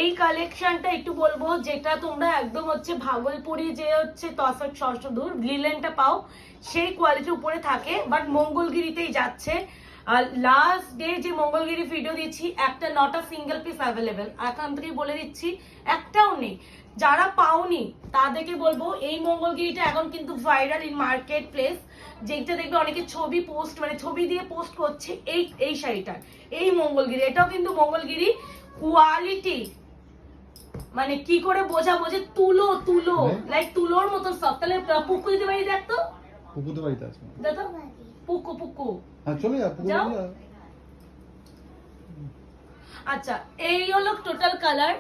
এই কালেকশনটা একটু বলবো, যেটা তোমরা একদম হচ্ছে ভাগলপুরি যে হচ্ছে তসর শশধুর লিলেনটা পাও সেই কোয়ালিটির উপরে থাকে, বাট মঙ্গলগিরিতেই যাচ্ছে। আর লাস্ট ডে যে মঙ্গলগিরি ভিডিও দিচ্ছি, একটা not a single piece available, এখান থেকে বলে দিচ্ছি একটাও নেই। যারা পাওনি তাদেরকে বলবো, এই মঙ্গলগিরিটা এখন কিন্তু ভাইরাল ইন মার্কেট প্লেস, যেটা দেখবে অনেকে ছবি পোস্ট, মানে ছবি দিয়ে পোস্ট করছে এই শাড়িটার, এই মঙ্গলগিরি। এটাও কিন্তু মঙ্গলগিরি কোয়ালিটি, মানে কি করে বোঝাবো যে তুলো তুলো, লাইক তুলোর মতো সব। তাহলে পুকু দিতে বাড়ি দেখ তো, পুকু তো বাড়িতে আছে, দেখো পুকু পুকু। হ্যাঁ চলে যা পুকু যাও। যা। আচ্ছা, এই হলো টোটাল কালার।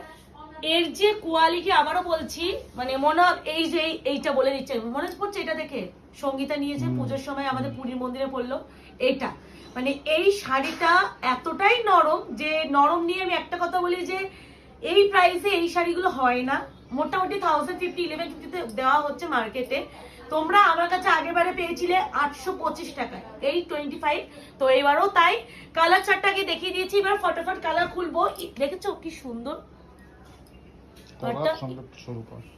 এর যে কোয়ালিটি আবারও বলছি, মানে মনে হয় এই যে এইটা বলে দিচ্ছে, মনে পড়ছে এটা দেখে সঙ্গীতা নিয়েছে পুজোর সময় আমাদের পুরীর মন্দিরে পড়লো এইটা। মানে এই শাড়িটা এতটাই নরম, যে নরম নিয়ে আমি একটা কথা বলি যে এই প্রাইসে এই শাড়িগুলো হয় না। মোটামুটি 1050-1150 দেওয়া হচ্ছে মার্কেটে। তোমরা আমার কাছে আগেবারে পেয়েছিলে 825 টাকায়, 825। তো এবারও তাই। কালার চারটাকে দেখিয়ে দিয়েছি, এবার ফটাফট কালার খুলবো। দেখেছো কি সুন্দর,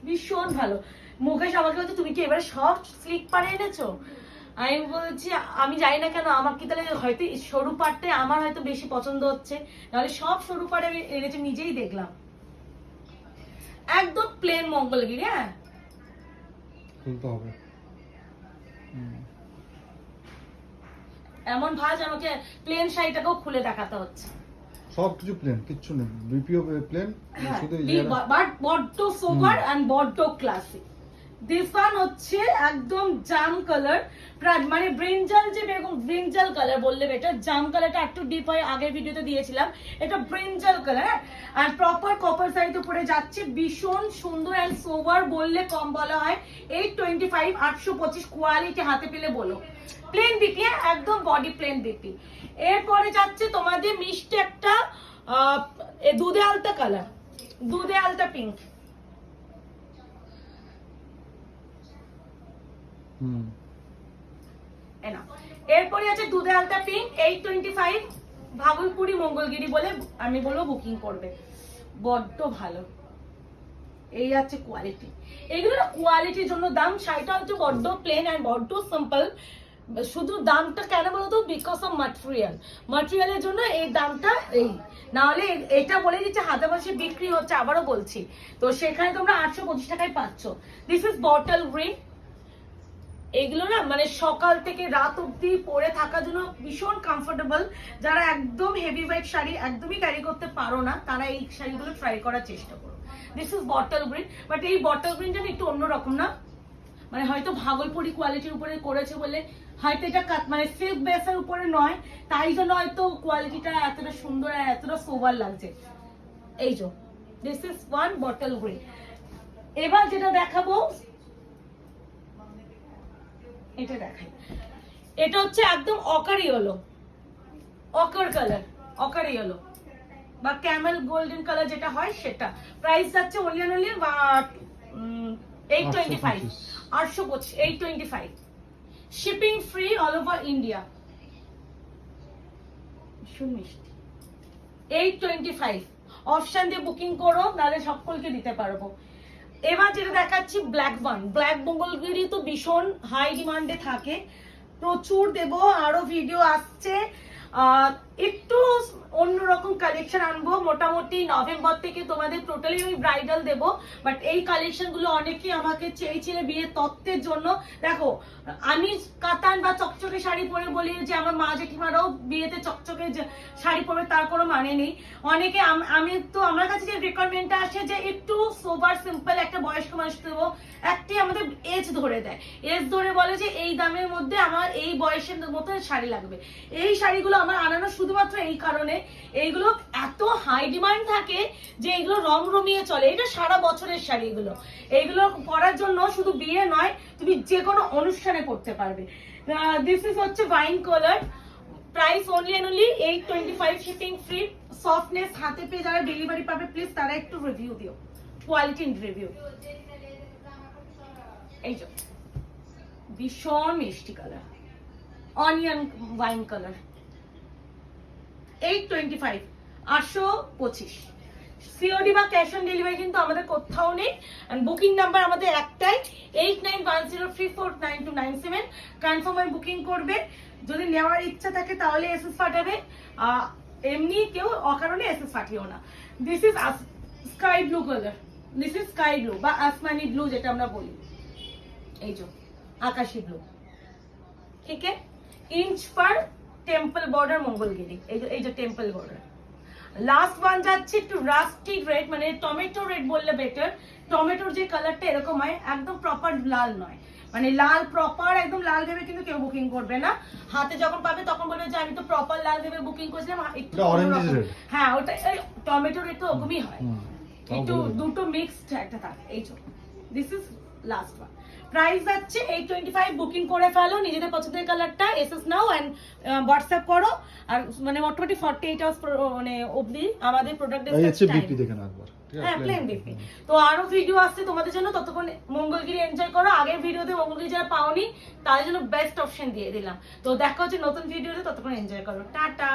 ভীষণ ভালো। মুকেশ আমাকে বলছে তুমি কি এবারে সব স্লিক পাড়ে এনেছো? আমি বলছি আমি জানি না কেন, আমার কি তাহলে হয়তো সরু পাড়টাই আমার হয়তো বেশি পছন্দ হচ্ছে, নাহলে সব সরু পাড়ে আমি এনেছি, নিজেই দেখলাম। একদম প্লেন মঙ্গলগিরি। হ্যাঁ খুলতে হবে, এমন ভাজ আমাকে প্লেন শাড়িটাকেও খুলে দেখাতে হচ্ছে। সবকিছু প্লেন, কিচ্ছু নেই, বিপিও প্লেন, শুধু বাট বড্ড সোবার এন্ড বড্ড ক্লাসিক। দিস ওয়ান হচ্ছে একদম জাম কালার, মানে ব্রিঞ্জাল, যে বেরকম ব্রিঞ্জাল কালার বললে বেটার। জাম কালারটা একটু ডিপ হয়, আগের ভিডিওতে দিয়েছিলাম। এটা ব্রিঞ্জাল কালার আর প্রপার কপার সাইড উপরে যাচ্ছে, ভীষণ সুন্দর এন্ড সোবার বললে কম বলা হয়। 825, 825 কোয়ালিটি হাতে পেলে বলো। প্লেন বিপি, একদম বডি প্লেন বিপি। এরপরে যাচ্ছে তোমাদের মিষ্টি একটা দুধে আলতা কালার, দুধে আলতা পিঙ্ক। এরপরে আছে দুধে আলতা পিঙ্ক, 825, ভাগলপুরি মঙ্গলগিরি বলে আমি বলবো বুকিং করবে। বড্ড ভালো, এই আছে কোয়ালিটি। এগুলো না কোয়ালিটির জন্য দাম। শাড়িটা হচ্ছে বড্ড প্লেন আর বড্ড সিম্পল, শুধু দামটা কেন বলতো, বিকজ অফ মাটেরিয়ালের জন্য এই দামটা। এই না হলে এটা বলে দিচ্ছে হাজারবাসী বিক্রি হচ্ছে, আবারও বলছি। তো সেখানে তোমরা 825 টাকায় পাচ্ছ। This is bottle green. এগুলো না মানে সকাল থেকে রাত অব্দি পরে থাকার জন্য ভীষণ কমফোর্টেবল। যারা একদম হেভি ওয়েট শাড়ি একদমই ক্যারি করতে পারো না, তারা এই শাড়িগুলো ট্রাই করার চেষ্টা করো। This is bottle green, but এই বটল গ্রিনটা একটু অন্যরকম না, মানে হয়তো ভাগলপুরি কোয়ালিটির উপরে করেছে বলে হয়তো এটা মানে সিল্ক বেসের উপরে নয়, তাই জন্য হয়তো কোয়ালিটিটা এতটা সুন্দর আর এতটা সোবার লাগছে। এই যে this is one bottle green. এবার যেটা দেখাবো, এটা দেখাই। এটা হচ্ছে একদম অকার ইয়েলো, অকার কালার, অকার ইয়েলো বা ক্যামেল গোল্ডেন কালার যেটা হয় সেটা। প্রাইস যাচ্ছে only 825, 825, 825। Shipping free all over India. ভীষণ মিষ্টি, 825। অপশন দিয়ে বুকিং করো, নাহলে সকলকে দিতে পারবো। এবার যেটা দেখাচ্ছি ব্ল্যাক ওয়ান, ব্ল্যাক মঙ্গলগিরি তো ভীষণ হাই ডিমান্ডে থাকে, প্রচুর দেব, আরো ভিডিও আসছে। একটু অন্যরকম কালেকশন আনবো, মোটামুটি নভেম্বর থেকে তোমাদের টোটালি আমি ব্রাইডাল দেব। বাট এই কালেকশন গুলো অনেকেই আমাকে চেয়েছিলে বিয়ের তত্ত্বের জন্য। দেখো আমি কাতান বা চকচকে শাড়ি পরে বলি যে আমার মা জেঠিমারাও বিয়েতে চকচকে শাড়ি পরবে, তার কোনো মানে নেই। অনেকে আমি তো আমার কাছে যে রিকোয়ারমেন্টটা আসে যে একটু সোবার সিম্পল একটা বয়স্ক মানুষ দেবো, একটি আমাদের এজ ধরে দেয়, এজ ধরে বলে যে এই দামের মধ্যে আমার এই বয়সের মতো শাড়ি লাগবে। এই শাড়িগুলো আমার আনানো শুধুমাত্র এই কারণে, এইগুলো এত হাই ডিমান্ড থাকে যে এগুলো রমরমিয়ে চলে। এটা সারা বছরের শাড়ি, এইগুলো পরার জন্য শুধু বিয়ে নয়, তুমি যে কোনো অনুষ্ঠানে পড়তে পারবে। দিস ইজ হচ্ছে wine colour, price only and only 825, shipping free. Softness হাতে পেয়ে যারা ডেলিভারি পাবে প্লিজ তারা একটু রিভিউ দিও, কোয়ালিটি রিভিউ। এই যে ভীষণ মিষ্টি colour, onion wine colour, 825, 825। COD বা ক্যাশ অন ডেলিভারি কিন্তু আমাদের কোথাও নেই। বুকিং নাম্বার আমাদের একটাই 8910349297। কনফার্ম হয়ে বুকিং করবে। যদি নেওয়ার ইচ্ছা থাকে তাহলে এসএস পাঠাবে, এমনি কেউ অকারণে এসএস পাঠিও না। This is sky blue colour, this is sky blue বা আসমানি ব্লু যেটা আমরা বলি, এই যে আকাশি ব্লু, ঠিক আছে। इंच पर टेम्पल बॉर्डर मंगलगिरी, এই যে টেম্পল বর্ডার। লাস্ট ওয়ান যাচ্ছে একটু রাস্টি রেড, মানে টমেটো রেড বললে বেটার। টমেটোর যে কালারটা এরকম হয়, একদম প্রপার লাল নয়, মানে লাল প্রপার একদম লাল ভেবে কিন্তু কেউ বুকিং করবে না। হাতে যখন পাবে তখন বলবে যে আমি তো প্রপার লাল ভেবে বুকিং করেছিলাম, একটু অরেঞ্জ রেড। হ্যাঁ ওটা টমেটো রেড তো ওরকমই হয়, একটু দুটো মিক্সড একটা থাকে। এই যে this is last one. Price যাচ্ছে 825। বুকিং করে ফেলো নিজেদের পছন্দের কালারটা, এসএস নাও এন্ড হোয়াটসঅ্যাপ করো। আর মানে মোটামুটি 48 আওয়ার্স মানে অবধি আমাদের প্রোডাক্ট এই হচ্ছে বিপি দেখেন একবার, ঠিক আছে? হ্যাঁ প্লেন বিপি। তো আরো ভিডিও আসছে তোমাদের জন্য, ততক্ষণ মঙ্গলগিরি এনজয় করো। আগের ভিডিওতে মঙ্গলগিরি যারা পাওনি তাদের জন্য বেস্ট অপশন দিয়ে দিলাম। তো দেখা হচ্ছে নতুন ভিডিওতে, ততক্ষণ এনজয় করো, টাটা।